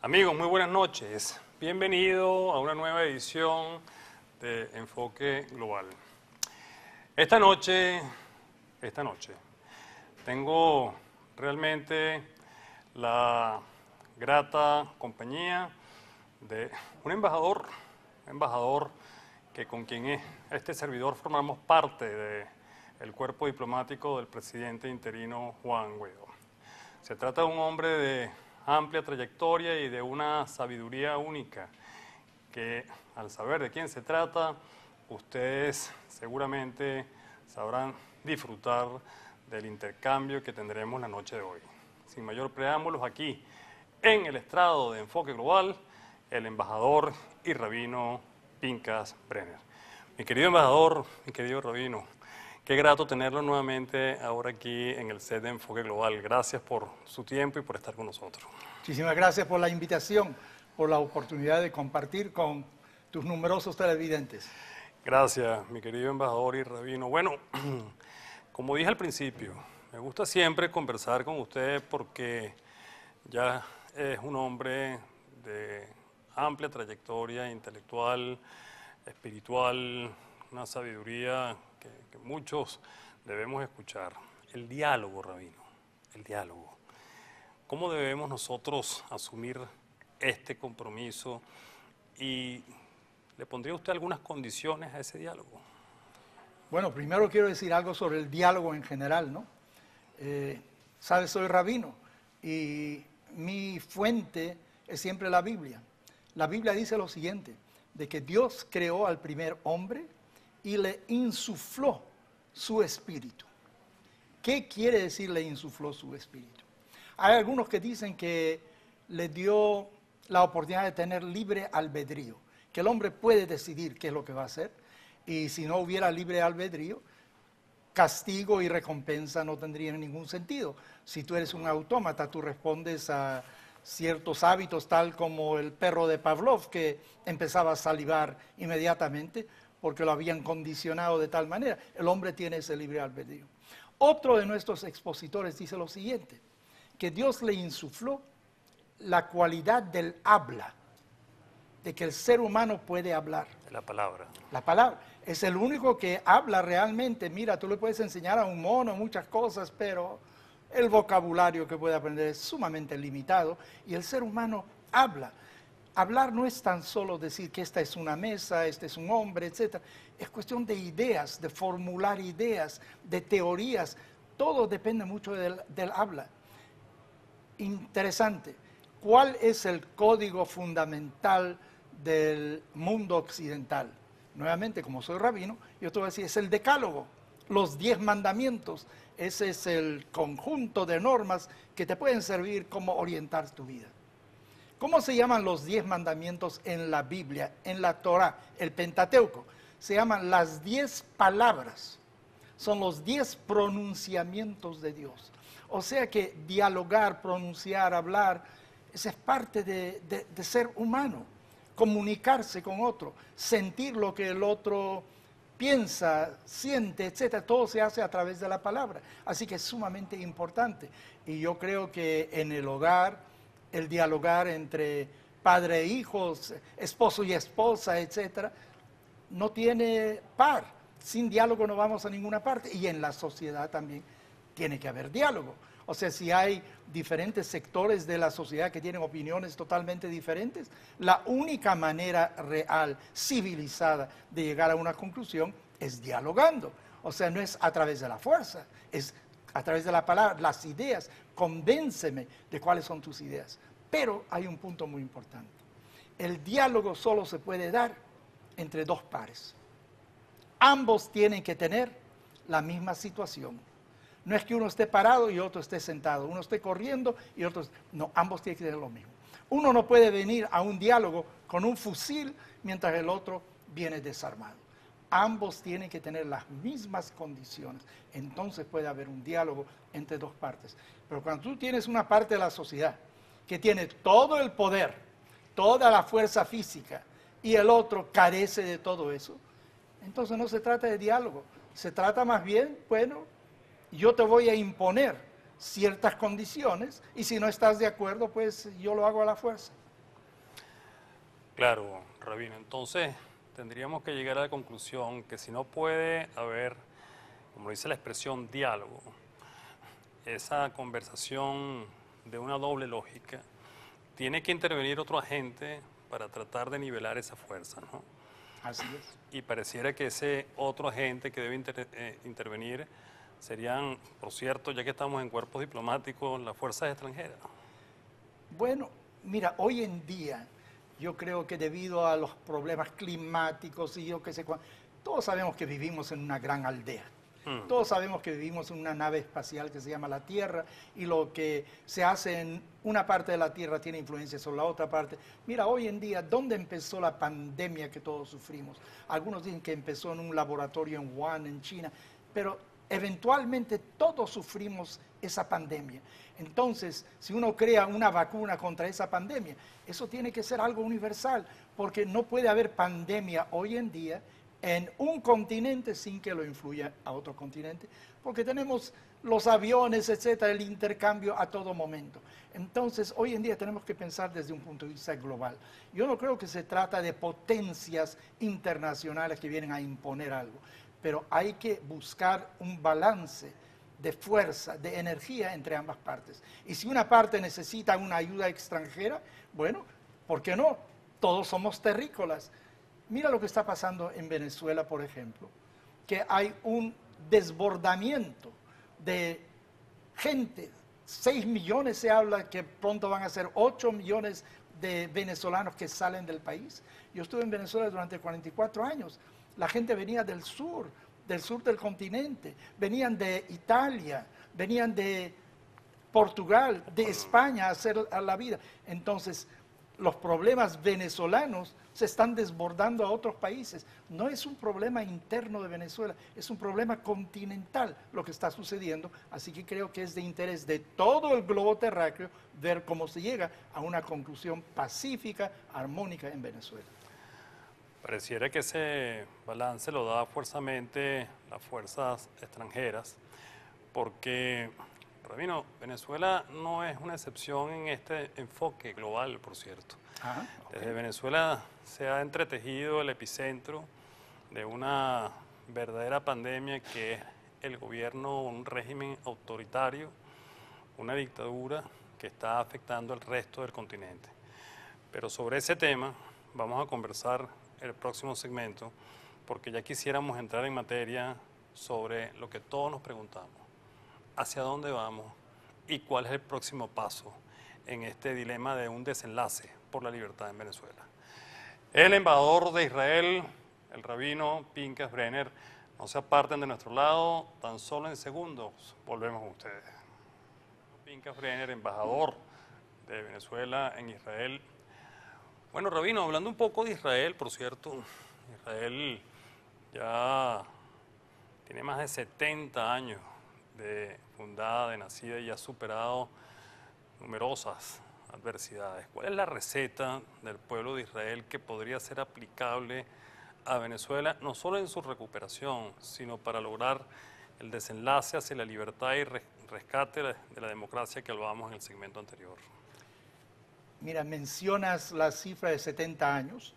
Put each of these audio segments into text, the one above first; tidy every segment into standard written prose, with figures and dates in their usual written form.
Amigos, muy buenas noches. Bienvenido a una nueva edición de Enfoque Global. Esta noche, tengo realmente la grata compañía de un embajador que con quien este servidor formamos parte del cuerpo diplomático del presidente interino Juan Guaidó. Se trata de un hombre de amplia trayectoria y de una sabiduría única que, al saber de quién se trata, ustedes seguramente sabrán disfrutar del intercambio que tendremos la noche de hoy. Sin mayor preámbulos, aquí en el estrado de Enfoque Global, el embajador y rabino Pinchas Brenner. Mi querido embajador, mi querido rabino, qué grato tenerlo nuevamente ahora aquí en el set de Enfoque Global. Gracias por su tiempo y por estar con nosotros. Muchísimas gracias por la invitación, por la oportunidad de compartir con tus numerosos televidentes. Gracias, mi querido embajador y rabino. Bueno, como dije al principio, me gusta siempre conversar con usted porque ya es un hombre de amplia trayectoria intelectual, espiritual, una sabiduría que muchos debemos escuchar. El diálogo, rabino, el diálogo. ¿Cómo debemos nosotros asumir este compromiso? Y ¿le pondría usted algunas condiciones a ese diálogo? Bueno, primero quiero decir algo sobre el diálogo en general, ¿no? Sabes, soy rabino y mi fuente es siempre la Biblia. La Biblia dice lo siguiente, de que Dios creó al primer hombre y le insufló su espíritu. ¿Qué quiere decir le insufló su espíritu? Hay algunos que dicen que le dio la oportunidad de tener libre albedrío, que el hombre puede decidir qué es lo que va a hacer, y si no hubiera libre albedrío, castigo y recompensa no tendrían ningún sentido. Si tú eres un autómata, tú respondes a ciertos hábitos, tal como el perro de Pavlov, que empezaba a salivar inmediatamente porque lo habían condicionado de tal manera. El hombre tiene ese libre albedrío. Otro de nuestros expositores dice lo siguiente, que Dios le insufló la cualidad del habla, de que el ser humano puede hablar. La palabra. La palabra. Es el único que habla realmente. Mira, tú le puedes enseñar a un mono muchas cosas, pero el vocabulario que puede aprender es sumamente limitado y el ser humano habla. Hablar no es tan solo decir que esta es una mesa, este es un hombre, etc. Es cuestión de ideas, de formular ideas, de teorías. Todo depende mucho del habla. Interesante. ¿Cuál es el código fundamental del mundo occidental? Nuevamente, como soy rabino, yo te voy a decir, es el decálogo, los 10 mandamientos. Ese es el conjunto de normas que te pueden servir como orientar tu vida. ¿Cómo se llaman los 10 mandamientos en la Biblia, en la Torah, el Pentateuco? Se llaman las 10 palabras, son los 10 pronunciamientos de Dios. O sea que dialogar, pronunciar, hablar, esa es parte de ser humano. Comunicarse con otro, sentir lo que el otro piensa, siente, etc. Todo se hace a través de la palabra. Así que es sumamente importante. Y yo creo que en el hogar, el dialogar entre padre e hijos, esposo y esposa, etc., no tiene par. Sin diálogo no vamos a ninguna parte. Y en la sociedad también tiene que haber diálogo. O sea, si hay diferentes sectores de la sociedad que tienen opiniones totalmente diferentes, la única manera real, civilizada, de llegar a una conclusión es dialogando. O sea, no es a través de la fuerza, es a través de la palabra, las ideas. Convénceme de cuáles son tus ideas. Pero hay un punto muy importante. El diálogo solo se puede dar entre dos pares. Ambos tienen que tener la misma situación. No es que uno esté parado y otro esté sentado, uno esté corriendo y otro... No, ambos tienen que tener lo mismo. Uno no puede venir a un diálogo con un fusil mientras el otro viene desarmado. Ambos tienen que tener las mismas condiciones. Entonces puede haber un diálogo entre dos partes. Pero cuando tú tienes una parte de la sociedad que tiene todo el poder, toda la fuerza física, y el otro carece de todo eso, entonces no se trata de diálogo. Se trata más bien, bueno, yo te voy a imponer ciertas condiciones y si no estás de acuerdo, pues yo lo hago a la fuerza. Claro, Rabino. Entonces, tendríamos que llegar a la conclusión que si no puede haber, como dice la expresión, diálogo, esa conversación de una doble lógica, tiene que intervenir otro agente para tratar de nivelar esa fuerza, ¿no? Así es. Y pareciera que ese otro agente que debe intervenir serían, por cierto, ya que estamos en cuerpos diplomáticos, las fuerzas extranjeras. Bueno, mira, hoy en día yo creo que debido a los problemas climáticos y yo qué sé cuánto, todos sabemos que vivimos en una gran aldea. Todos sabemos que vivimos en una nave espacial que se llama la Tierra y lo que se hace en una parte de la Tierra tiene influencia sobre la otra parte. Mira, hoy en día, ¿dónde empezó la pandemia que todos sufrimos? Algunos dicen que empezó en un laboratorio en Wuhan, en China, pero eventualmente todos sufrimos esa pandemia. Entonces, si uno crea una vacuna contra esa pandemia, eso tiene que ser algo universal, porque no puede haber pandemia hoy en día en un continente sin que lo influya a otro continente, porque tenemos los aviones, etcétera, el intercambio a todo momento. Entonces, hoy en día tenemos que pensar desde un punto de vista global. Yo no creo que se trata de potencias internacionales que vienen a imponer algo, pero hay que buscar un balance de fuerza, de energía entre ambas partes. Y si una parte necesita una ayuda extranjera, bueno, ¿por qué no? Todos somos terrícolas. Mira lo que está pasando en Venezuela, por ejemplo, que hay un desbordamiento de gente. 6 millones se habla que pronto van a ser 8 millones de venezolanos que salen del país. Yo estuve en Venezuela durante 44 años. La gente venía del sur del continente, venían de Italia, venían de Portugal, de España a hacer a la vida. Entonces, los problemas venezolanos se están desbordando a otros países. No es un problema interno de Venezuela, es un problema continental lo que está sucediendo. Así que creo que es de interés de todo el globo terráqueo ver cómo se llega a una conclusión pacífica, armónica en Venezuela. Pareciera que ese balance lo da fuerzamente las fuerzas extranjeras, porque, Rabino, Venezuela no es una excepción en este enfoque global, por cierto. Ajá, okay. Desde Venezuela se ha entretejido el epicentro de una verdadera pandemia que es el gobierno, un régimen autoritario, una dictadura que está afectando al resto del continente. Pero sobre ese tema vamos a conversar el próximo segmento, porque ya quisiéramos entrar en materia sobre lo que todos nos preguntamos: ¿hacia dónde vamos y cuál es el próximo paso en este dilema de un desenlace por la libertad en Venezuela? El embajador de Israel, el rabino Pinchas Brenner, no se aparten de nuestro lado, tan solo en segundos volvemos con ustedes. Pinchas Brenner, embajador de Venezuela en Israel. Bueno, Rabino, hablando un poco de Israel, por cierto, Israel ya tiene más de 70 años de fundada, de nacida y ha superado numerosas adversidades. ¿Cuál es la receta del pueblo de Israel que podría ser aplicable a Venezuela, no solo en su recuperación, sino para lograr el desenlace hacia la libertad y rescate de la democracia que hablábamos en el segmento anterior? Mira, mencionas la cifra de 70 años,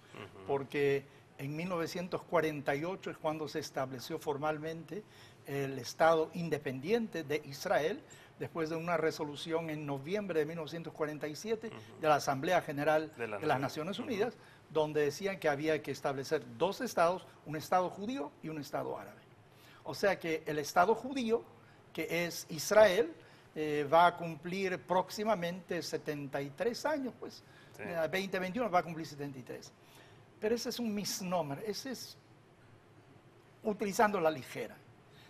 porque en 1948 es cuando se estableció formalmente el Estado independiente de Israel, después de una resolución en noviembre de 1947 de la Asamblea General de las Naciones Unidas, donde decían que había que establecer dos estados, un Estado judío y un Estado árabe. O sea que el Estado judío, que es Israel, va a cumplir próximamente 73 años, pues, sí. 2021 va a cumplir 73. Pero ese es un misnomer, ese es utilizando la ligera.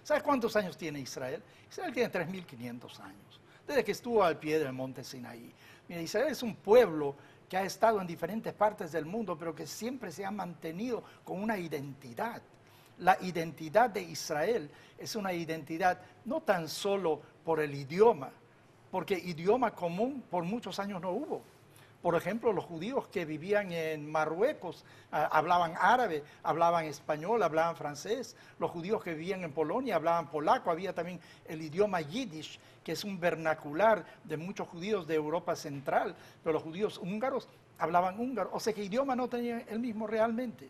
¿Sabes cuántos años tiene Israel? Israel tiene 3.500 años, desde que estuvo al pie del monte Sinaí. Mira, Israel es un pueblo que ha estado en diferentes partes del mundo, pero que siempre se ha mantenido con una identidad. La identidad de Israel es una identidad no tan solo por el idioma, porque idioma común por muchos años no hubo. Por ejemplo, los judíos que vivían en Marruecos hablaban árabe, hablaban español, hablaban francés. Los judíos que vivían en Polonia hablaban polaco. Había también el idioma yiddish, que es un vernacular de muchos judíos de Europa Central. Pero los judíos húngaros hablaban húngaro. O sea que idioma no tenían el mismo realmente.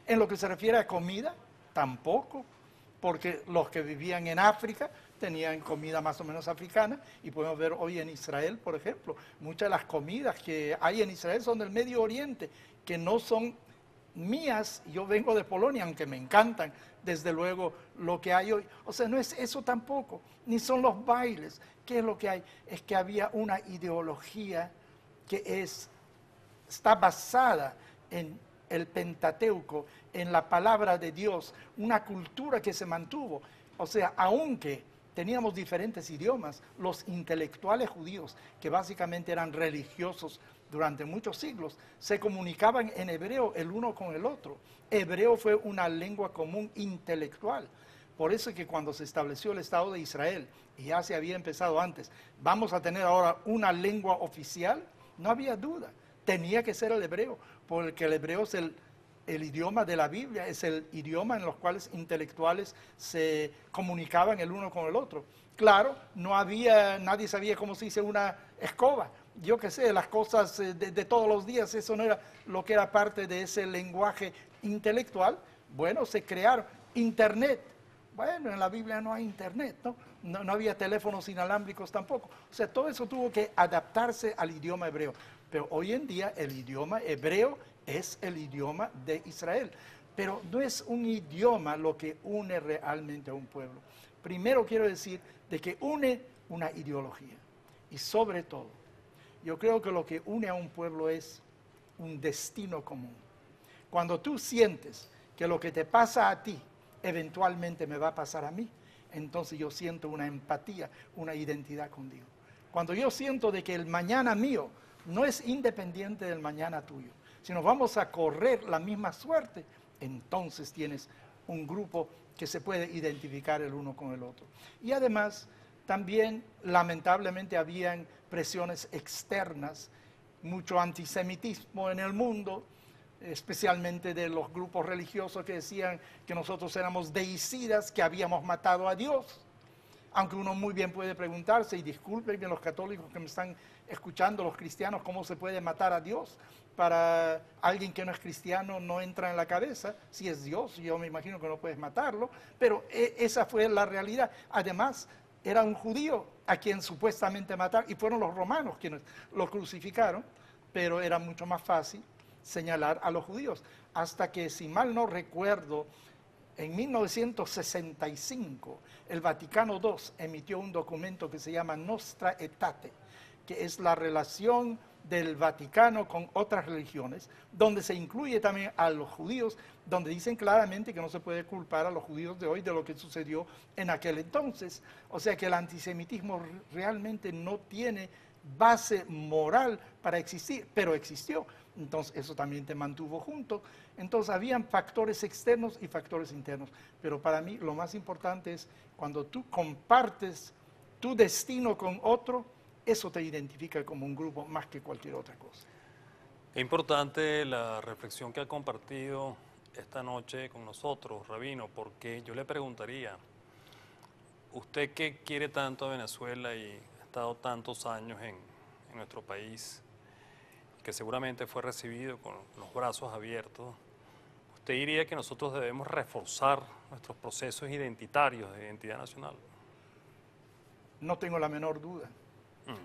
En lo que se refiere a comida, tampoco, porque los que vivían en África tenían comida más o menos africana, y podemos ver hoy en Israel, por ejemplo, muchas de las comidas que hay en Israel son del Medio Oriente, que no son mías. Yo vengo de Polonia, aunque me encantan, desde luego, lo que hay hoy. O sea, no es eso tampoco, ni son los bailes. ¿Qué es lo que hay? Es que había una ideología que está basada en el Pentateuco, en la palabra de Dios, una cultura que se mantuvo. O sea, aunque teníamos diferentes idiomas, los intelectuales judíos, que básicamente eran religiosos durante muchos siglos, se comunicaban en hebreo el uno con el otro. Hebreo fue una lengua común intelectual. Por eso es que cuando se estableció el Estado de Israel, y ya se había empezado antes, vamos a tener ahora una lengua oficial, no había duda, tenía que ser el hebreo, porque el hebreo es el idioma de la Biblia, es el idioma en los cuales intelectuales se comunicaban el uno con el otro. Claro, nadie sabía cómo se dice una escoba. Yo qué sé, las cosas de todos los días, eso no era lo que era parte de ese lenguaje intelectual. Bueno, se crearon Internet. Bueno, en la Biblia no hay Internet, ¿no? No había teléfonos inalámbricos tampoco. O sea, todo eso tuvo que adaptarse al idioma hebreo. Pero hoy en día el idioma hebreo es el idioma de Israel. Pero no es un idioma lo que une realmente a un pueblo. Primero quiero decir de que une una ideología. Y sobre todo, yo creo que lo que une a un pueblo es un destino común. Cuando tú sientes que lo que te pasa a ti eventualmente me va a pasar a mí, entonces yo siento una empatía, una identidad con Dios. Cuando yo siento de que el mañana mío no es independiente del mañana tuyo, sino vamos a correr la misma suerte, entonces tienes un grupo que se puede identificar el uno con el otro. Y además, también lamentablemente habían presiones externas, mucho antisemitismo en el mundo, especialmente de los grupos religiosos que decían que nosotros éramos deicidas, que habíamos matado a Dios. Aunque uno muy bien puede preguntarse, y discúlpenme los católicos que me están escuchando, los cristianos, ¿cómo se puede matar a Dios? Para alguien que no es cristiano no entra en la cabeza. Si es Dios, yo me imagino que no puedes matarlo, pero esa fue la realidad. Además, era un judío a quien supuestamente matar, y fueron los romanos quienes lo crucificaron, pero era mucho más fácil señalar a los judíos. Hasta que, si mal no recuerdo, en 1965, el Vaticano II emitió un documento que se llama Nostra Aetate, que es la relación del Vaticano con otras religiones, donde se incluye también a los judíos, donde dicen claramente que no se puede culpar a los judíos de hoy de lo que sucedió en aquel entonces. O sea que el antisemitismo realmente no tiene base moral para existir, pero existió. Entonces eso también te mantuvo junto. Entonces habían factores externos y factores internos. Pero para mí lo más importante es cuando tú compartes tu destino con otro, eso te identifica como un grupo más que cualquier otra cosa. Es importante la reflexión que ha compartido esta noche con nosotros, Rabino, porque yo le preguntaría, usted que quiere tanto a Venezuela y ha estado tantos años en nuestro país, que seguramente fue recibido con los brazos abiertos, ¿usted diría que nosotros debemos reforzar nuestros procesos identitarios de identidad nacional? No tengo la menor duda,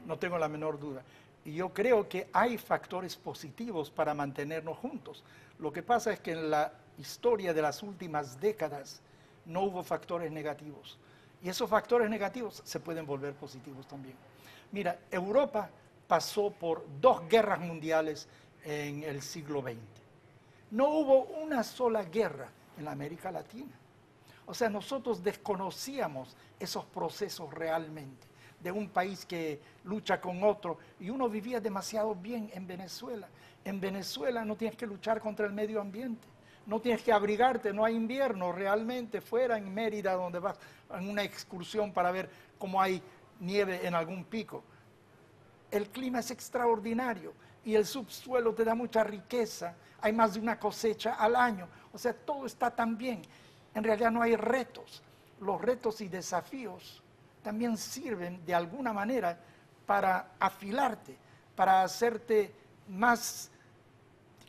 no tengo la menor duda. Y yo creo que hay factores positivos para mantenernos juntos. Lo que pasa es que en la historia de las últimas décadas no hubo factores negativos. Y esos factores negativos se pueden volver positivos también. Mira, Europa pasó por 2 guerras mundiales en el siglo XX. No hubo una sola guerra en la América Latina. O sea, nosotros desconocíamos esos procesos realmente, de un país que lucha con otro, y uno vivía demasiado bien en Venezuela. En Venezuela no tienes que luchar contra el medio ambiente, no tienes que abrigarte, no hay invierno realmente. Fuera en Mérida, donde vas en una excursión para ver cómo hay nieve en algún pico, el clima es extraordinario y el subsuelo te da mucha riqueza, hay más de una cosecha al año, o sea, todo está tan bien. En realidad no hay retos. Los retos y desafíos también sirven de alguna manera para afilarte, para hacerte más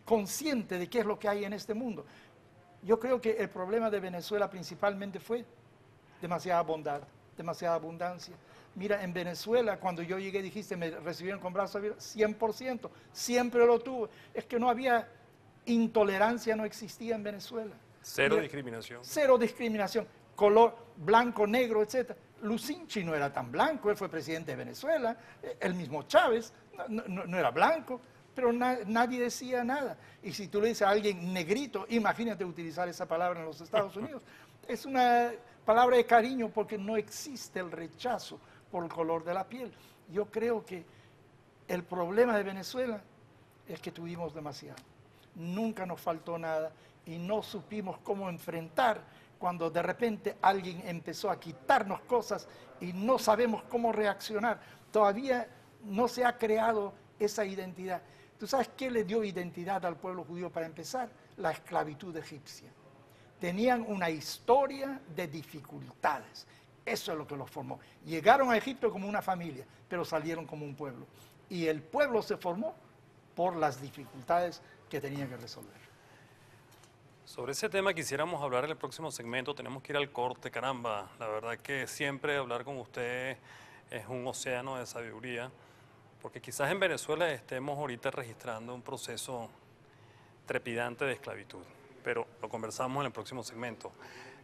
consciente de qué es lo que hay en este mundo. Yo creo que el problema de Venezuela principalmente fue demasiada bondad, demasiada abundancia. Mira, en Venezuela, cuando yo llegué, dijiste, me recibieron con brazos abiertos, 100%, siempre lo tuve. Es que no había intolerancia, no existía en Venezuela. Cero discriminación. Cero discriminación, color blanco, negro, etc. Lucinchi no era tan blanco, él fue presidente de Venezuela, el mismo Chávez no era blanco, pero nadie decía nada. Y si tú le dices a alguien negrito, imagínate utilizar esa palabra en los Estados Unidos. Es una palabra de cariño porque no existe el rechazo por el color de la piel. Yo creo que el problema de Venezuela es que tuvimos demasiado. Nunca nos faltó nada y no supimos cómo enfrentar cuando de repente alguien empezó a quitarnos cosas y no sabemos cómo reaccionar. Todavía no se ha creado esa identidad. ¿Tú sabes qué le dio identidad al pueblo judío para empezar? La esclavitud egipcia. Tenían una historia de dificultades. Eso es lo que los formó. Llegaron a Egipto como una familia, pero salieron como un pueblo. Y el pueblo se formó por las dificultades que tenían que resolver. Sobre ese tema quisiéramos hablar en el próximo segmento. Tenemos que ir al corte, caramba. La verdad que siempre hablar con usted es un océano de sabiduría, porque quizás en Venezuela estemos ahorita registrando un proceso trepidante de esclavitud, pero lo conversamos en el próximo segmento.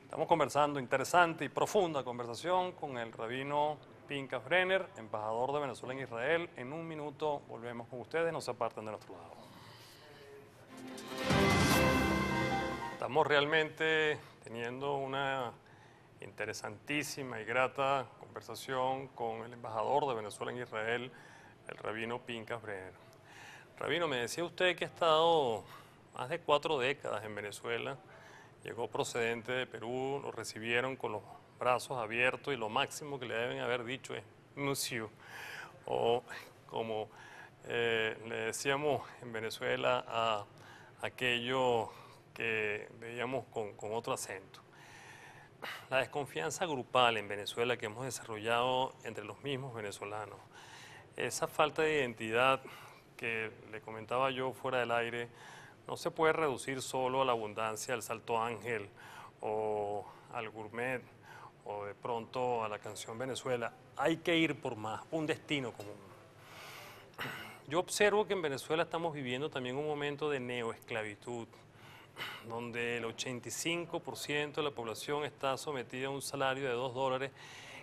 Estamos conversando, interesante y profunda conversación con el rabino Pinchas Brenner, embajador de Venezuela en Israel. En un minuto volvemos con ustedes, no se aparten de nuestro lado. Estamos realmente teniendo una interesantísima y grata conversación con el embajador de Venezuela en Israel, el rabino Pinchas Brenner. Rabino, me decía usted que ha estado más de 4 décadas en Venezuela, llegó procedente de Perú, lo recibieron con los brazos abiertos y lo máximo que le deben haber dicho es monsieur, o como le decíamos en Venezuela a aquello que veíamos con otro acento. La desconfianza grupal en Venezuela que hemos desarrollado entre los mismos venezolanos, esa falta de identidad que le comentaba yo fuera del aire, no se puede reducir solo a la abundancia del Salto Ángel o al gourmet o de pronto a la canción Venezuela. Hay que ir por más, un destino común. Yo observo que en Venezuela estamos viviendo también un momento de neoesclavitud, donde el 85% de la población está sometida a un salario de $2,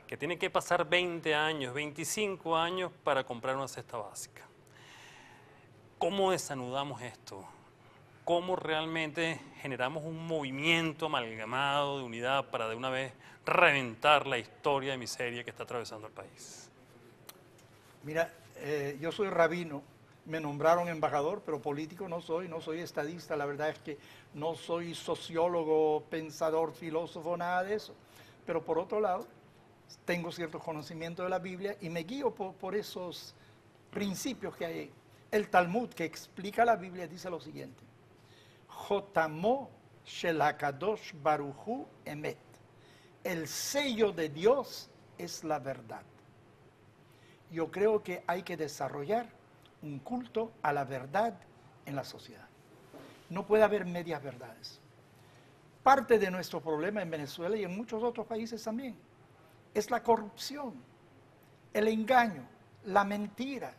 que tiene que pasar 20 años, 25 años para comprar una cesta básica. ¿Cómo desanudamos esto? ¿Cómo realmente generamos un movimiento amalgamado de unidad para de una vez reventar la historia de miseria que está atravesando el país? Mira, yo soy rabino, me nombraron embajador, pero político no soy estadista, la verdad es que no soy sociólogo, pensador, filósofo, nada de eso. Pero por otro lado, tengo cierto conocimiento de la Biblia y me guío por esos principios que hay ahí. El Talmud, que explica la Biblia, dice lo siguiente: Jotamo shel HaKadosh Baruj Hu Emet. El sello de Dios es la verdad. Yo creo que hay que desarrollar un culto a la verdad en la sociedad. No puede haber medias verdades. Parte de nuestro problema en Venezuela y en muchos otros países también es la corrupción, el engaño, la mentira.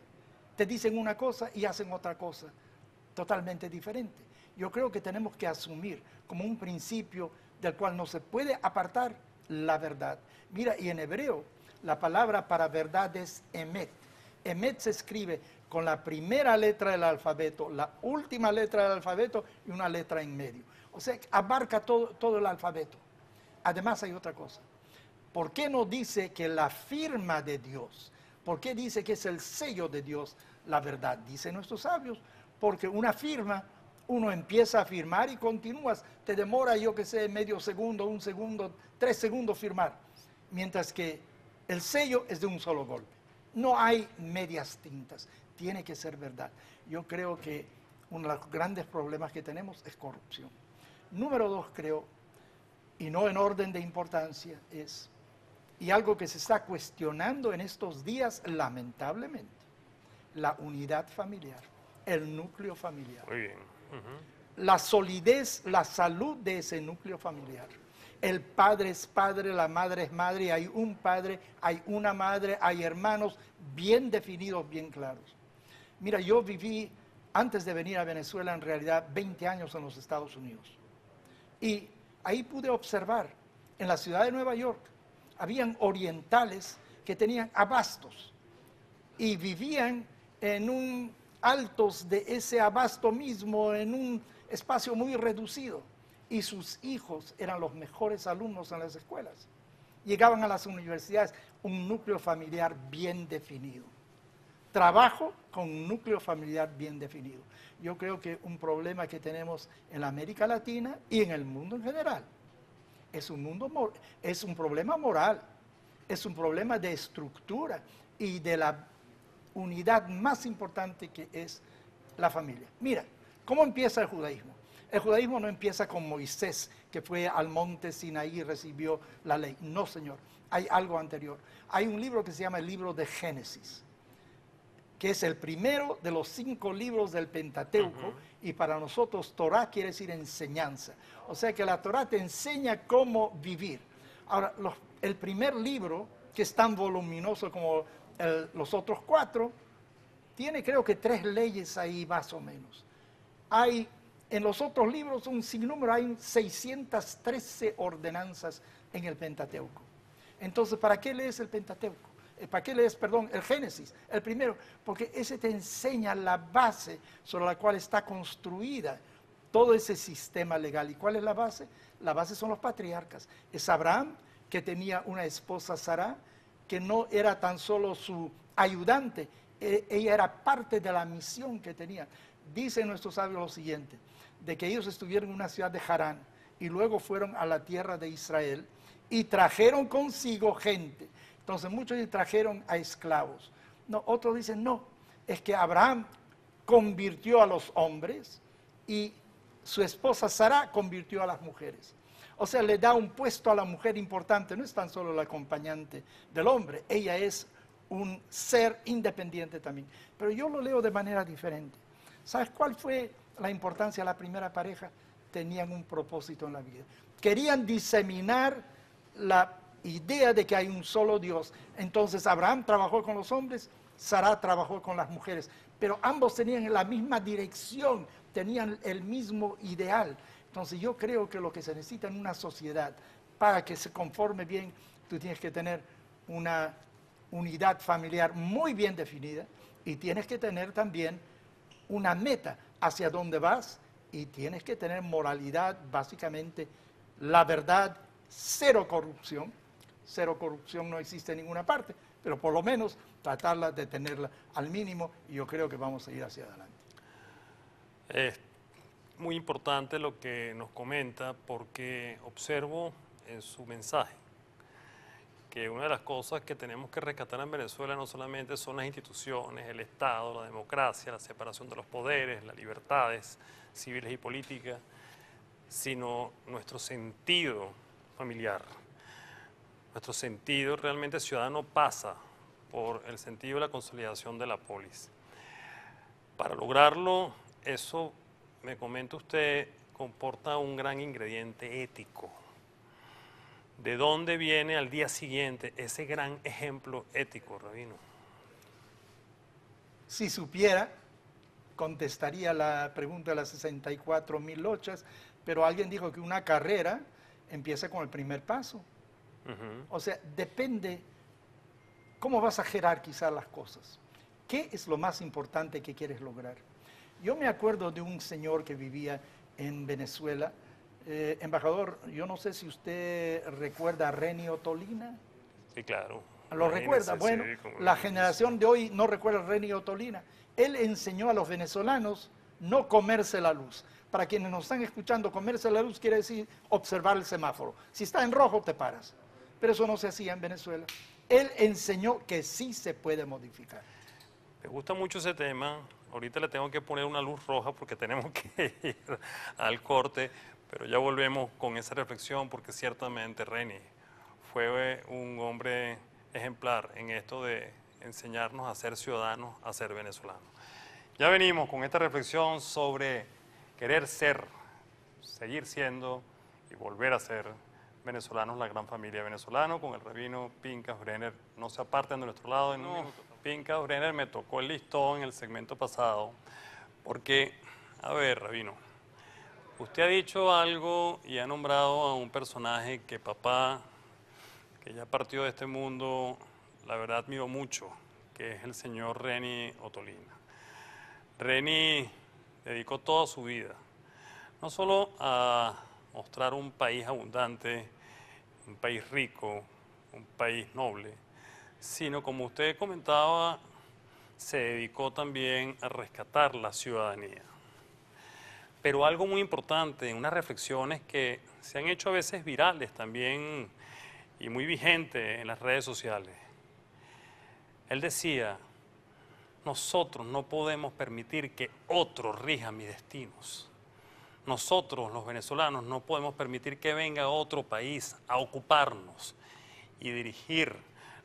Te dicen una cosa y hacen otra cosa totalmente diferente. Yo creo que tenemos que asumir como un principio del cual no se puede apartar la verdad. Mira, y en hebreo la palabra para verdad es emet. Emet se escribe con la primera letra del alfabeto, la última letra del alfabeto y una letra en medio. O sea, abarca todo el alfabeto. Además hay otra cosa. ¿Por qué no dice que la firma de Dios? ¿Por qué dice que es el sello de Dios la verdad? Dicen nuestros sabios, porque una firma, uno empieza a firmar y continúas. Te demora, yo que sé, medio segundo, 1 segundo, 3 segundos firmar. Mientras que el sello es de un solo golpe. No hay medias tintas, tiene que ser verdad. Yo creo que uno de los grandes problemas que tenemos es corrupción. Número dos, creo, y no en orden de importancia, es, y algo que se está cuestionando en estos días, lamentablemente, la unidad familiar, el núcleo familiar. Muy bien. Ujú. La solidez, la salud de ese núcleo familiar. El padre es padre, la madre es madre, hay un padre, hay una madre, hay hermanos bien definidos, bien claros. Mira, yo viví, antes de venir a Venezuela, en realidad 20 años en los Estados Unidos. Y ahí pude observar, en la ciudad de Nueva York, habían orientales que tenían abastos y vivían en un altos de ese abasto mismo, en un espacio muy reducido. Y sus hijos eran los mejores alumnos en las escuelas. Llegaban a las universidades, un núcleo familiar bien definido. Trabajo con un núcleo familiar bien definido. Yo creo que un problema que tenemos en la América Latina y en el mundo en general es un problema moral, es un problema de estructura y de la unidad más importante que es la familia. Mira, ¿cómo empieza el judaísmo? El judaísmo no empieza con Moisés, que fue al monte Sinaí y recibió la ley. No, señor, hay algo anterior. Hay un libro que se llama el libro de Génesis, que es el primero de los 5 libros del Pentateuco, y para nosotros Torah quiere decir enseñanza. O sea que la Torah te enseña cómo vivir. Ahora, el primer libro, que es tan voluminoso como los otros 4, tiene creo que 3 leyes ahí más o menos. Hay en los otros libros un sinnúmero, hay 613 ordenanzas en el Pentateuco. Entonces, ¿para qué lees el Pentateuco? ¿Para qué lees, perdón, el Génesis? El primero, porque ese te enseña la base sobre la cual está construida todo ese sistema legal. ¿Y cuál es la base? La base son los patriarcas. Es Abraham, que tenía una esposa Sará, que no era tan solo su ayudante, ella era parte de la misión que tenía. Dicen nuestros sabios lo siguiente, de que ellos estuvieron en una ciudad de Harán y luego fueron a la tierra de Israel y trajeron consigo gente. Entonces muchos trajeron a esclavos. No, otros dicen no, es que Abraham convirtió a los hombres y su esposa Sará convirtió a las mujeres. O sea, le da un puesto a la mujer importante, no es tan solo la acompañante del hombre, ella es un ser independiente también. Pero yo lo leo de manera diferente. ¿Sabes cuál fue la importancia de la primera pareja? Tenían un propósito en la vida. Querían diseminar la idea de que hay un solo Dios. Entonces Abraham trabajó con los hombres, Sará trabajó con las mujeres, pero ambos tenían la misma dirección, tenían el mismo ideal. Entonces yo creo que lo que se necesita en una sociedad para que se conforme bien, tú tienes que tener una unidad familiar muy bien definida y tienes que tener también una meta hacia dónde vas y tienes que tener moralidad, básicamente la verdad, cero corrupción. Cero corrupción no existe en ninguna parte, pero por lo menos tratarla de tenerla al mínimo y yo creo que vamos a ir hacia adelante. Es muy importante lo que nos comenta porque observo en su mensaje que una de las cosas que tenemos que rescatar en Venezuela no solamente son las instituciones, el Estado, la democracia, la separación de los poderes, las libertades civiles y políticas, sino nuestro sentido familiar. Nuestro sentido realmente ciudadano pasa por el sentido de la consolidación de la polis. Para lograrlo, eso, me comenta usted, comporta un gran ingrediente ético. ¿De dónde viene al día siguiente ese gran ejemplo ético, Rabino? Si supiera, contestaría la pregunta de las 64.000 lochas, pero alguien dijo que una carrera empieza con el primer paso. O sea, depende cómo vas a jerarquizar las cosas. ¿Qué es lo más importante que quieres lograr? Yo me acuerdo de un señor que vivía en Venezuela. Embajador, yo no sé si usted recuerda a Renio Tolina. Sí, claro. ¿Lo recuerda? Bueno, sí, la generación de hoy no recuerda a Renio Tolina. Él enseñó a los venezolanos no comerse la luz. Para quienes nos están escuchando, comerse la luz quiere decir observar el semáforo. Si está en rojo, te paras. Pero eso no se hacía en Venezuela. Él enseñó que sí se puede modificar. Me gusta mucho ese tema. Ahorita le tengo que poner una luz roja porque tenemos que ir al corte, pero ya volvemos con esa reflexión porque ciertamente Reni fue un hombre ejemplar en esto de enseñarnos a ser ciudadanos, a ser venezolanos. Ya venimos con esta reflexión sobre querer ser, seguir siendo y volver a ser venezolanos, la gran familia venezolana, con el rabino Pinchas Brenner. No se aparten de nuestro lado en un minuto. Pinchas Brenner me tocó el listón en el segmento pasado, porque, a ver, rabino, usted ha dicho algo y ha nombrado a un personaje que papá, que ya partió de este mundo, la verdad admiro mucho, que es el señor Reni Ottolina. Reni dedicó toda su vida, no solo a mostrar un país abundante, un país rico, un país noble, sino como usted comentaba, se dedicó también a rescatar la ciudadanía. Pero algo muy importante, unas reflexiones que se han hecho a veces virales también y muy vigentes en las redes sociales. Él decía, nosotros no podemos permitir que otros rijan mis destinos. Nosotros, los venezolanos, no podemos permitir que venga otro país a ocuparnos y dirigir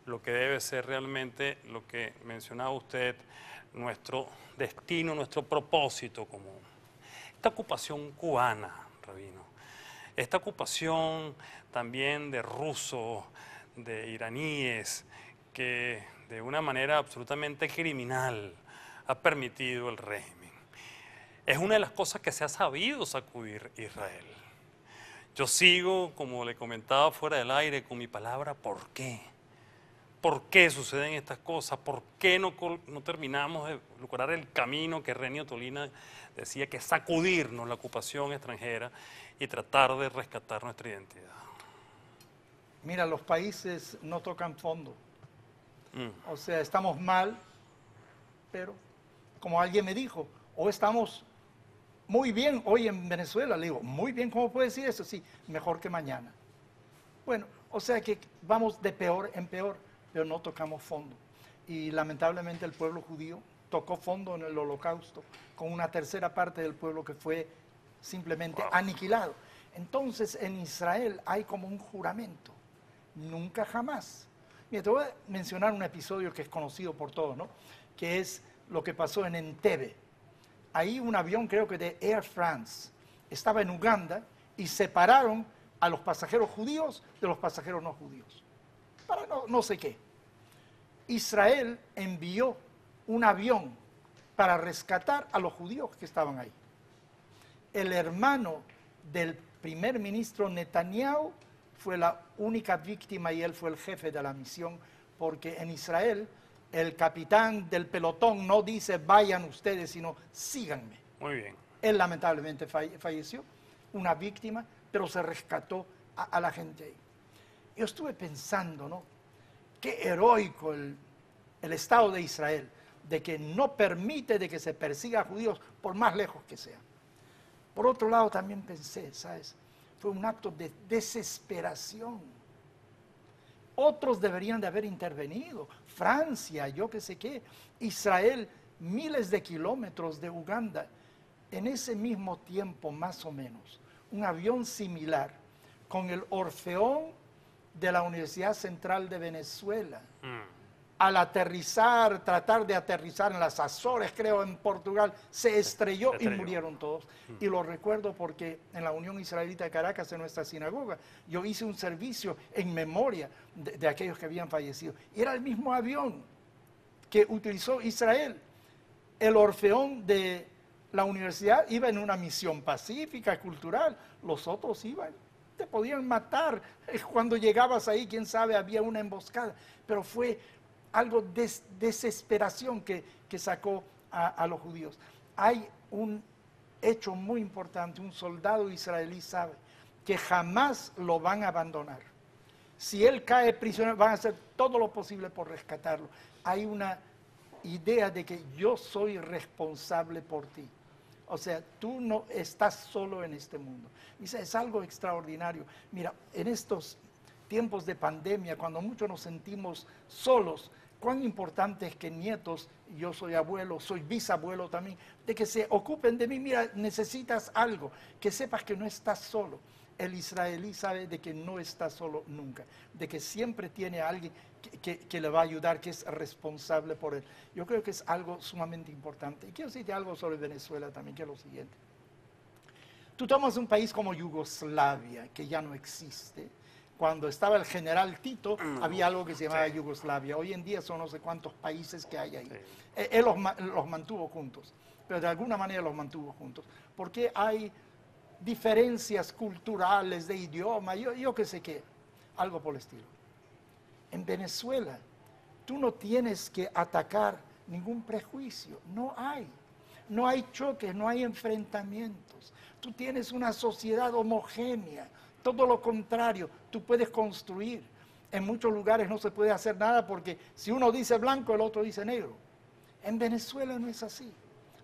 lo que debe ser realmente lo que mencionaba usted, nuestro destino, nuestro propósito común. Esta ocupación cubana, rabino, esta ocupación también de rusos, de iraníes, que de una manera absolutamente criminal ha permitido el régimen. Es una de las cosas que se ha sabido sacudir Israel. Yo sigo, como le comentaba fuera del aire, con mi palabra ¿por qué? ¿Por qué suceden estas cosas? ¿Por qué no terminamos de lograr el camino que Reni Ottolina decía, que es sacudirnos la ocupación extranjera y tratar de rescatar nuestra identidad? Mira, los países no tocan fondo. O sea, estamos mal, pero como alguien me dijo, o estamos muy bien hoy en Venezuela. Le digo, muy bien, ¿cómo puede decir eso? Sí, mejor que mañana. Bueno, o sea que vamos de peor en peor, pero no tocamos fondo. Y lamentablemente el pueblo judío tocó fondo en el Holocausto, con una tercera parte del pueblo que fue simplemente aniquilado. Entonces en Israel hay como un juramento, nunca jamás. Mira, te voy a mencionar un episodio que es conocido por todos, ¿no? Que es lo que pasó en Entebbe. Ahí un avión, creo que de Air France, estaba en Uganda y separaron a los pasajeros judíos de los pasajeros no judíos. Para no sé qué. Israel envió un avión para rescatar a los judíos que estaban ahí. El hermano del primer ministro Netanyahu fue la única víctima y él fue el jefe de la misión, porque en Israel el capitán del pelotón no dice vayan ustedes, sino síganme. Muy bien. Él lamentablemente falleció, una víctima, pero se rescató a la gente ahí. Yo estuve pensando, ¿no? Qué heroico el Estado de Israel, de que no permite de que se persiga a judíos por más lejos que sean. Por otro lado también pensé, ¿sabes? Fue un acto de desesperación. Otros deberían de haber intervenido. Francia, yo qué sé qué. Israel, miles de kilómetros de Uganda. En ese mismo tiempo, más o menos, un avión similar con el Orfeón de la Universidad Central de Venezuela. Al aterrizar, tratar de aterrizar en las Azores, creo, en Portugal, se estrelló y murieron todos. Y lo recuerdo porque en la Unión Israelita de Caracas, en nuestra sinagoga, yo hice un servicio en memoria de aquellos que habían fallecido. Y era el mismo avión que utilizó Israel. El Orfeón de la universidad iba en una misión pacífica, cultural. Los otros iban, te podían matar. Cuando llegabas ahí, quién sabe, había una emboscada. Pero fue algo de desesperación que sacó a los judíos. Hay un hecho muy importante, un soldado israelí sabe que jamás lo van a abandonar. Si él cae prisionero, van a hacer todo lo posible por rescatarlo. Hay una idea de que yo soy responsable por ti. O sea, tú no estás solo en este mundo. Dice, es algo extraordinario. Mira, en estos tiempos de pandemia, cuando muchos nos sentimos solos, cuán importante es que nietos, yo soy abuelo, soy bisabuelo también, de que se ocupen de mí. Mira, necesitas algo, que sepas que no estás solo. El israelí sabe de que no está solo nunca, de que siempre tiene a alguien que le va a ayudar, que es responsable por él. Yo creo que es algo sumamente importante. Y quiero decirte algo sobre Venezuela también, que es lo siguiente. Tú tomas un país como Yugoslavia, que ya no existe. Cuando estaba el general Tito, había algo que se llamaba Yugoslavia. Hoy en día son no sé cuántos países que hay ahí. Sí. Él los mantuvo juntos, pero de alguna manera los mantuvo juntos. Porque hay diferencias culturales, de idioma, yo qué sé qué, algo por el estilo. En Venezuela, tú no tienes que atacar ningún prejuicio, no hay. No hay choques, no hay enfrentamientos. Tú tienes una sociedad homogénea, todo lo contrario, tú puedes construir. En muchos lugares no se puede hacer nada porque si uno dice blanco, el otro dice negro. En Venezuela no es así.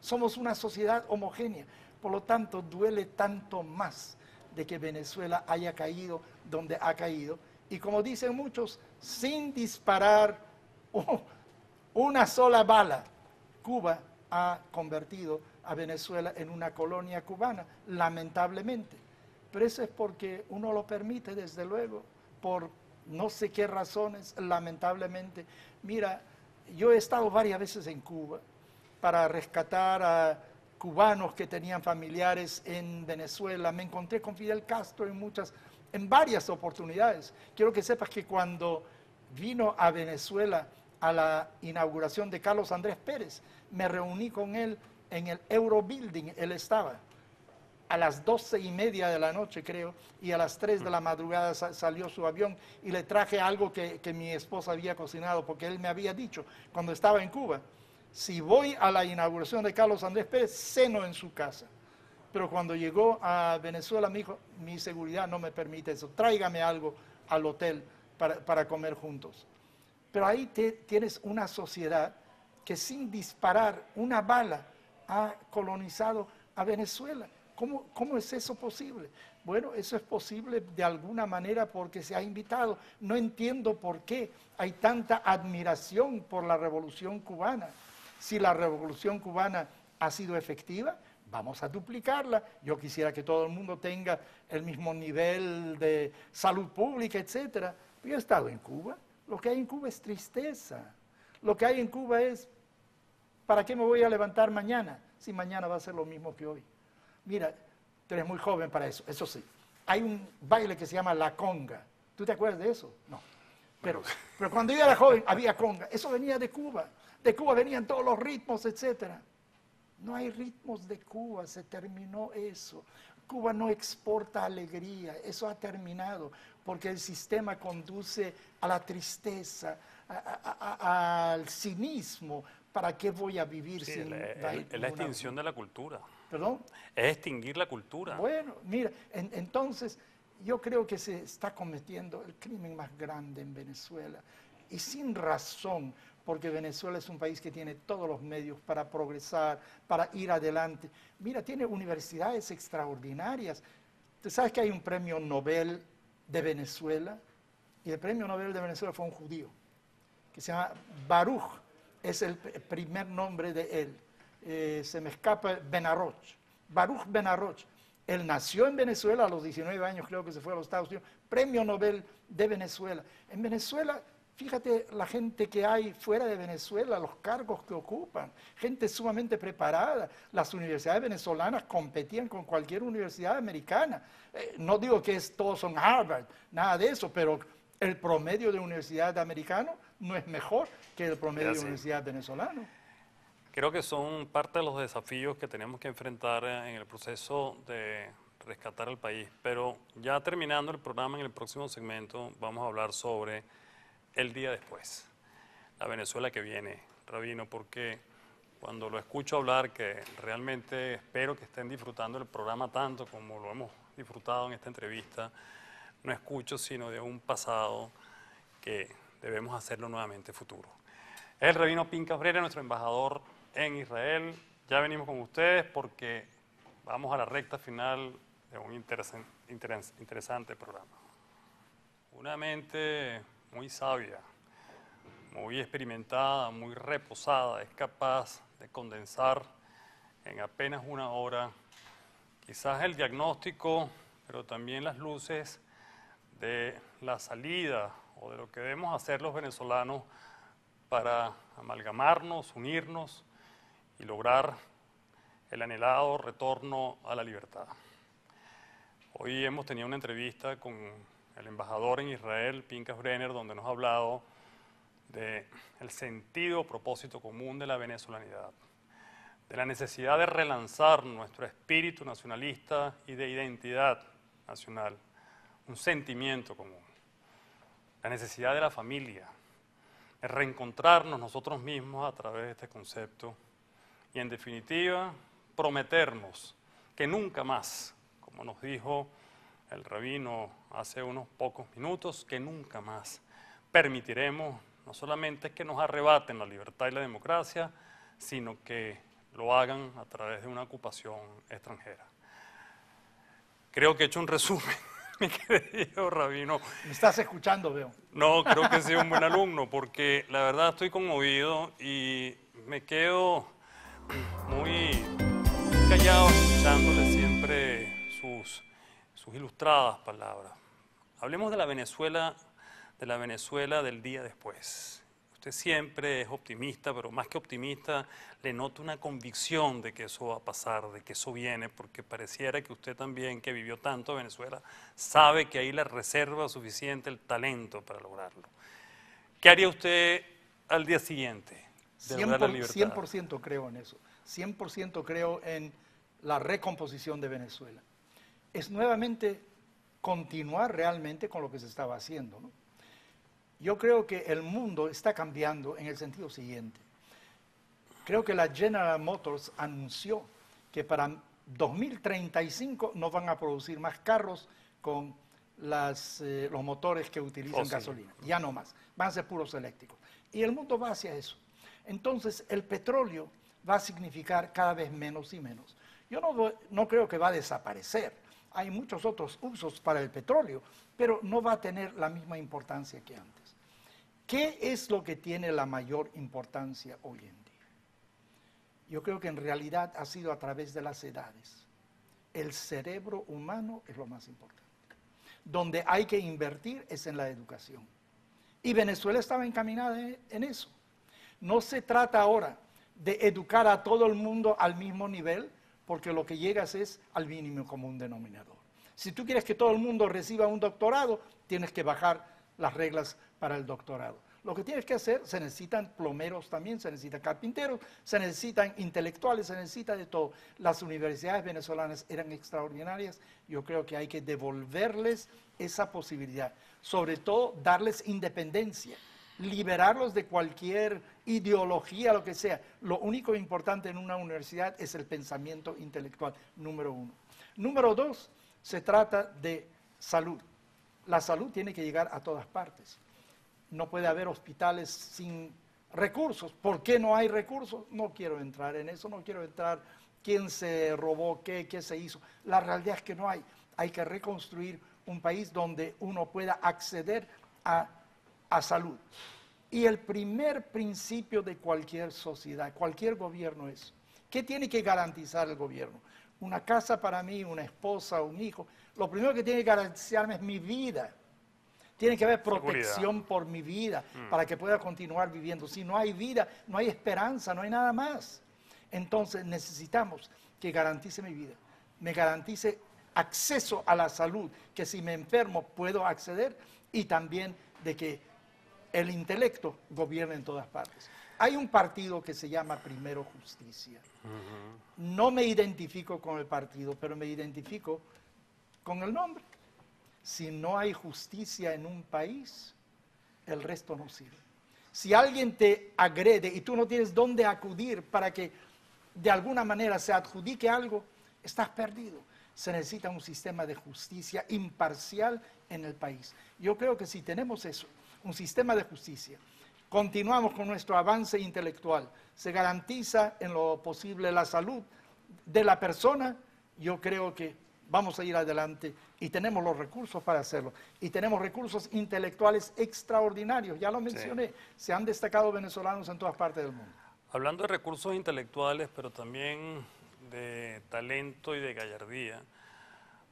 Somos una sociedad homogénea. Por lo tanto, duele tanto más de que Venezuela haya caído donde ha caído. Y como dicen muchos, sin disparar una sola bala, Cuba ha convertido a Venezuela en una colonia cubana, lamentablemente. Pero eso es porque uno lo permite, desde luego, por no sé qué razones, lamentablemente. Mira, yo he estado varias veces en Cuba para rescatar a cubanos que tenían familiares en Venezuela. Me encontré con Fidel Castro en varias oportunidades. Quiero que sepas que cuando vino a Venezuela a la inauguración de Carlos Andrés Pérez, me reuní con él en el Eurobuilding, él estaba a las 12:30 de la noche, creo, y a las 3 de la madrugada salió su avión y le traje algo que mi esposa había cocinado, porque él me había dicho cuando estaba en Cuba, si voy a la inauguración de Carlos Andrés Pérez, ceno en su casa. Pero cuando llegó a Venezuela me dijo, mi seguridad no me permite eso, tráigame algo al hotel para comer juntos. Pero ahí tienes una sociedad que sin disparar una bala ha colonizado a Venezuela. ¿Cómo es eso posible? Bueno, eso es posible de alguna manera porque se ha invitado. No entiendo por qué hay tanta admiración por la Revolución Cubana. Si la Revolución Cubana ha sido efectiva, vamos a duplicarla. Yo quisiera que todo el mundo tenga el mismo nivel de salud pública, etcétera. Yo he estado en Cuba. Lo que hay en Cuba es tristeza. Lo que hay en Cuba es, ¿para qué me voy a levantar mañana? Si mañana va a ser lo mismo que hoy. Mira, tú eres muy joven para eso, eso sí. Hay un baile que se llama la conga. ¿Tú te acuerdas de eso? No. Pero cuando yo era joven había conga. Eso venía de Cuba. De Cuba venían todos los ritmos, etcétera. No hay ritmos de Cuba, se terminó eso. Cuba no exporta alegría, eso ha terminado, porque el sistema conduce a la tristeza, al cinismo. ¿Para qué voy a vivir sin es la extinción de la cultura. ¿Perdón? Es extinguir la cultura. Bueno, mira, entonces yo creo que se está cometiendo el crimen más grande en Venezuela. Y sin razón, porque Venezuela es un país que tiene todos los medios para progresar, para ir adelante. Mira, tiene universidades extraordinarias. ¿Tú sabes que hay un premio Nobel de Venezuela? Y el premio Nobel de Venezuela fue un judío, que se llama Baruch, es el primer nombre de él. Se me escapa, Benaroch, Baruch Benaroch. Él nació en Venezuela, a los 19 años creo que se fue a los Estados Unidos, premio Nobel de Venezuela. En Venezuela, fíjate la gente que hay fuera de Venezuela, los cargos que ocupan, gente sumamente preparada. Las universidades venezolanas competían con cualquier universidad americana. No digo que todos son Harvard, nada de eso, pero el promedio de universidad americano no es mejor que el promedio de universidad venezolano. Creo que son parte de los desafíos que tenemos que enfrentar en el proceso de rescatar al país. Pero ya terminando el programa, en el próximo segmento vamos a hablar sobre el día después, la Venezuela que viene, Rabino, porque cuando lo escucho hablar, que realmente espero que estén disfrutando el programa tanto como lo hemos disfrutado en esta entrevista, no escucho sino de un pasado que debemos hacerlo nuevamente futuro. El Rabino Pinca Freire, nuestro embajador en Israel. Ya venimos con ustedes porque vamos a la recta final de un interesante programa. una mente muy sabia, muy experimentada, muy reposada, es capaz de condensar en apenas una hora quizás el diagnóstico, pero también las luces de la salida o de lo que debemos hacer los venezolanos para amalgamarnos, unirnos y lograr el anhelado retorno a la libertad. Hoy hemos tenido una entrevista con el embajador en Israel, Pinchas Brenner, donde nos ha hablado del sentido, propósito común de la venezolanidad, de la necesidad de relanzar nuestro espíritu nacionalista y de identidad nacional, un sentimiento común, la necesidad de la familia, de reencontrarnos nosotros mismos a través de este concepto y, en definitiva, prometernos que nunca más, como nos dijo el rabino hace unos pocos minutos, que nunca más permitiremos no solamente que nos arrebaten la libertad y la democracia, sino que lo hagan a través de una ocupación extranjera. Creo que he hecho un resumen, mi querido rabino. Me estás escuchando, veo. No, creo que he sido un buen alumno, porque la verdad estoy conmovido y me quedo muy callado escuchándole siempre sus ilustradas palabras. Hablemos de la Venezuela del día después. Usted siempre es optimista, pero más que optimista, le noto una convicción de que eso va a pasar, de que eso viene, porque pareciera que usted también, que vivió tanto en Venezuela, sabe que ahí le reserva suficiente el talento para lograrlo. ¿Qué haría usted al día siguiente de lograr la libertad? 100% creo en eso. 100% creo en la recomposición de Venezuela. Es nuevamente continuar realmente con lo que se estaba haciendo, ¿no? Yo creo que el mundo está cambiando en el sentido siguiente. Creo que la General Motors anunció que para 2035 no van a producir más carros con los motores que utilizan gasolina. Ya no más, van a ser puros eléctricos. Y el mundo va hacia eso. Entonces el petróleo va a significar cada vez menos y menos. Yo no creo que va a desaparecer. Hay muchos otros usos para el petróleo, pero no va a tener la misma importancia que antes. ¿Qué es lo que tiene la mayor importancia hoy en día? Yo creo que en realidad ha sido a través de las edades. El cerebro humano es lo más importante. Donde hay que invertir es en la educación. Y Venezuela estaba encaminada en eso. No se trata ahora de educar a todo el mundo al mismo nivel, porque lo que llegas es al mínimo común denominador. Si tú quieres que todo el mundo reciba un doctorado, tienes que bajar las reglas para el doctorado. Lo que tienes que hacer, se necesitan plomeros también, se necesitan carpinteros, se necesitan intelectuales, se necesita de todo. Las universidades venezolanas eran extraordinarias, yo creo que hay que devolverles esa posibilidad, sobre todo darles independencia, liberarlos de cualquier ideología, lo que sea. Lo único importante en una universidad es el pensamiento intelectual, número uno. Número dos, se trata de salud. La salud tiene que llegar a todas partes. No puede haber hospitales sin recursos. ¿Por qué no hay recursos? No quiero entrar en eso, no quiero entrar quién se robó, qué se hizo. La realidad es que no hay. Hay que reconstruir un país donde uno pueda acceder a salud. Y el primer principio de cualquier sociedad, cualquier gobierno es, ¿qué tiene que garantizar el gobierno? Una casa para mí, una esposa, un hijo. Lo primero que tiene que garantizarme es mi vida. Tiene que haber protección por mi vida para que pueda continuar viviendo. Si no hay vida, no hay esperanza, no hay nada más. Entonces necesitamos que garantice mi vida, me garantice acceso a la salud, que si me enfermo puedo acceder, y también de que el intelecto gobierne en todas partes. Hay un partido que se llama Primero Justicia. No me identifico con el partido, pero me identifico con el nombre. Si no hay justicia en un país, el resto no sirve. Si alguien te agrede y tú no tienes dónde acudir para que de alguna manera se adjudique algo, estás perdido. Se necesita un sistema de justicia imparcial en el país. Yo creo que si tenemos eso, un sistema de justicia, continuamos con nuestro avance intelectual, se garantiza en lo posible la salud de la persona, yo creo que vamos a ir adelante y tenemos los recursos para hacerlo. Y tenemos recursos intelectuales extraordinarios, ya lo mencioné, se han destacado venezolanos en todas partes del mundo. Hablando de recursos intelectuales, pero también de talento y de gallardía,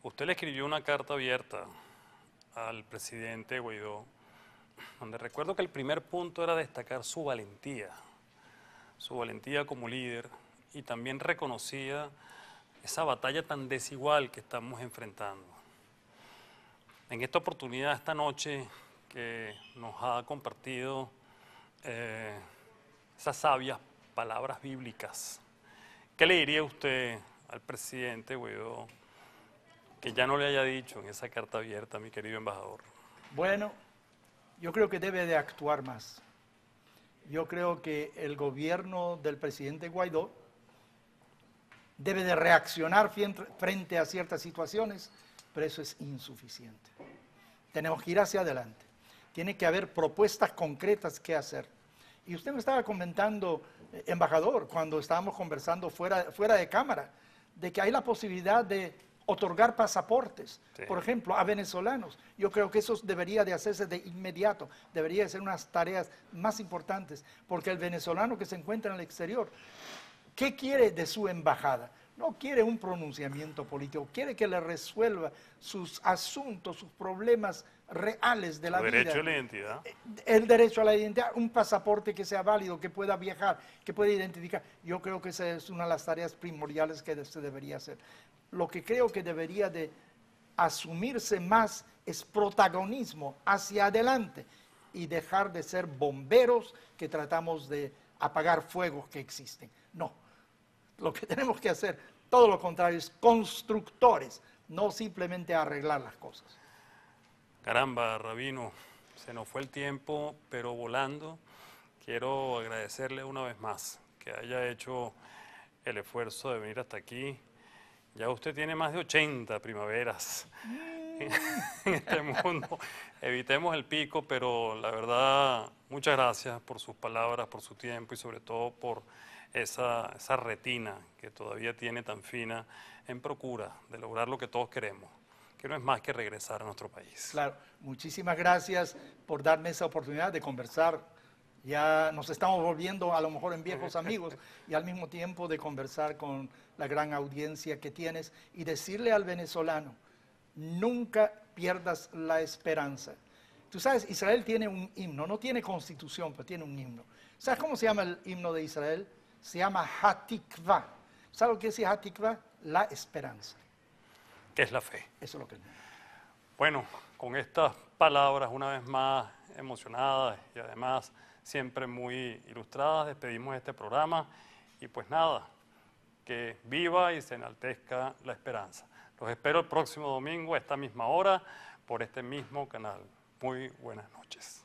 usted le escribió una carta abierta al presidente Guaidó, donde recuerdo que el primer punto era destacar su valentía como líder, y también reconocía esa batalla tan desigual que estamos enfrentando. En esta oportunidad, esta noche, que nos ha compartido esas sabias palabras bíblicas, ¿qué le diría usted al presidente Guaidó que ya no le haya dicho en esa carta abierta, mi querido embajador? Bueno, yo creo que debe de actuar más. Yo creo que el gobierno del presidente Guaidó debe de reaccionar frente a ciertas situaciones, pero eso es insuficiente. Tenemos que ir hacia adelante. Tiene que haber propuestas concretas que hacer. Y usted me estaba comentando, embajador, cuando estábamos conversando fuera de cámara, de que hay la posibilidad de otorgar pasaportes, por ejemplo, a venezolanos. Yo creo que eso debería de hacerse de inmediato, debería de ser unas tareas más importantes, porque el venezolano que se encuentra en el exterior, ¿qué quiere de su embajada? No quiere un pronunciamiento político, quiere que le resuelva sus asuntos, sus problemas reales de la vida. El derecho a la identidad. El derecho a la identidad, un pasaporte que sea válido, que pueda viajar, que pueda identificar. Yo creo que esa es una de las tareas primordiales que se debería hacer. Lo que creo que debería de asumirse más es protagonismo hacia adelante y dejar de ser bomberos que tratamos de apagar fuegos que existen. No, lo que tenemos que hacer, todo lo contrario, es constructores, no simplemente arreglar las cosas. Caramba, Rabino, se nos fue el tiempo, pero volando. Quiero agradecerle una vez más que haya hecho el esfuerzo de venir hasta aquí. Ya usted tiene más de 80 primaveras en este mundo. Evitemos el pico, pero la verdad, muchas gracias por sus palabras, por su tiempo y sobre todo por esa retina que todavía tiene tan fina en procura de lograr lo que todos queremos, que no es más que regresar a nuestro país. Claro, muchísimas gracias por darme esa oportunidad de conversar. Ya nos estamos volviendo a lo mejor en viejos amigos y al mismo tiempo de conversar con la gran audiencia que tienes y decirle al venezolano, nunca pierdas la esperanza. Tú sabes, Israel tiene un himno, no tiene constitución, pero tiene un himno. ¿Sabes cómo se llama el himno de Israel? Se llama Hatikvah. ¿Sabes lo que es Hatikvah? La esperanza. ¿Qué es la fe? Eso es lo que es. Bueno, con estas palabras una vez más emocionadas y además siempre muy ilustradas, despedimos este programa y pues nada, que viva y se enaltezca la esperanza. Los espero el próximo domingo a esta misma hora por este mismo canal. Muy buenas noches.